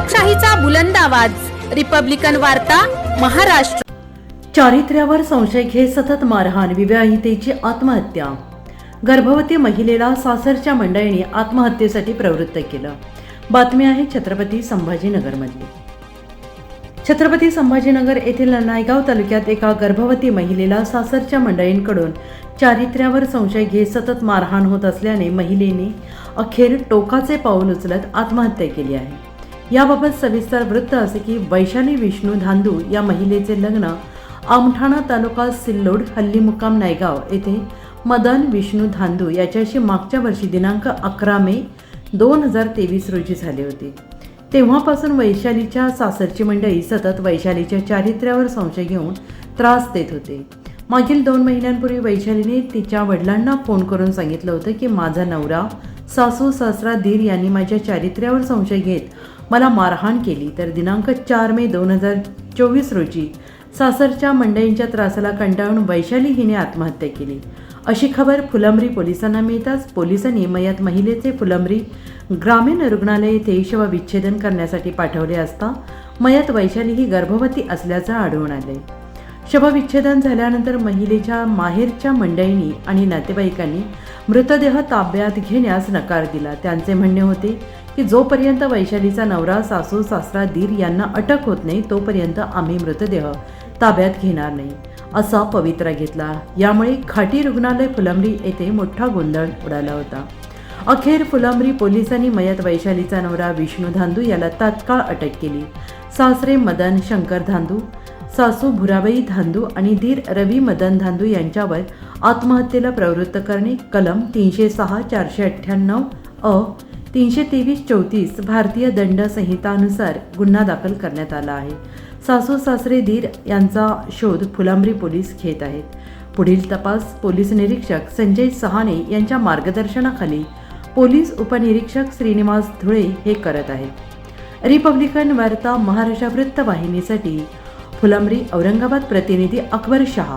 लोकशाहीचा बुलंद आवाज, रिपब्लिकन वार्ता, महाराष्ट्र। चारित्र्यावर संशय घेत सतत मारहाण, विवाहितेची आत्महत्या। गर्भवती महिलेला सासरच्या मंडळींनी आत्महत्येसाठी प्रवृत्त केलं। बातमी आहे छत्रपती संभाजीनगरमधली। छत्रपती संभाजीनगर येथील नायगाव तालुक्यात एका गर्भवती महिलेला सासरच्या मंडळींकडून चारित्र्यावर संशय घेत सतत मारहाण होत असल्याने महिलेने अखेर टोकाचे पाऊल उचलत आत्महत्या केली आहे। याबाबत सविस्तर वृत्त असे की वैशाली विष्णू धांदू या महिलेचे लग्न आमठाणा तालुका सिल्लोड हल्ली मुक्काम नायगाव येथे मदन विष्णू धांदू याच्याशी मागच्या वर्षी दिनांक 11 मे 2023 रोजी झाले होते। तेव्हापासून वैशालीच्या सासरची मंडळी सतत वैशालीच्या चारित्र्यावर संशय घेऊन त्रास देत होते। मागील 2 महिन्यांपूर्वी वैशालीने तिच्या वडिलांना फोन करून सांगितलं होतं की माझा नवरा, सासू, सासरा, दीर यांनी माझ्या चारित्र्यावर संशय घेत मला मारहाण केली। तर दिनांक 4 मे 2024 रोजी सासरच्या मंडळींच्या त्रासाला कंटाळून वैशाली हिने आत्महत्या केली, अशी खबर फुलंब्री पोलिसांना मिळताच पोलिसांनी मयत महिलेचे फुलंब्री ग्रामीण रुग्णालय येथे शवविच्छेदन करण्यासाठी पाठवले असता मयत वैशाली ही गर्भवती असल्याचं आढळून आले। शवविच्छेदन झाल्यानंतर महिलेच्या माहेरच्या मंडळींनी आणि नातेवाईकांनी मृतदेह ताब्यात घेण्यास नकार दिला। त्यांचे म्हणणे होते की जोपर्यंत वैशालीचा नवरा, सासू, सासरा, दीर यांना अटक होत नाही तोपर्यंत आम्ही मृतदेह ताब्यात घेणार नाही, असा पवित्रा घेतला। यामुळे घाटी रुग्णालय फुलंब्री येथे मोठा गोंधळ उडाला होता। अखेर फुलंब्री पोलिसांनी मयत वैशालीचा नवरा विष्णू धांदू याला तात्काळ अटक केली। सासरे मदन शंकर धांदू, सासू भुराबाई धांदू आणि दीर रवी मदन धांदू यांच्यावर आत्महत्येला प्रवृत्त करणे कलम 306, 498 अ, 323, 34 भारतीय दंड संहितानुसार गुन्हा दाखल करण्यात आला आहे। सासू सासरे दीर यांचा शोध फुलंब्री पोलीस घेत आहेत। पुढील तपास पोलीस निरीक्षक संजय सहाने यांच्या मार्गदर्शनाखाली पोलीस उपनिरीक्षक श्रीनिवास धुळे हे करत आहेत। रिपब्लिकन वार्ता महाराष्ट्र वृत्तवाहिनीसाठी फुलंब्री औरंगाबाद प्रतिनिधी अकबर शहा।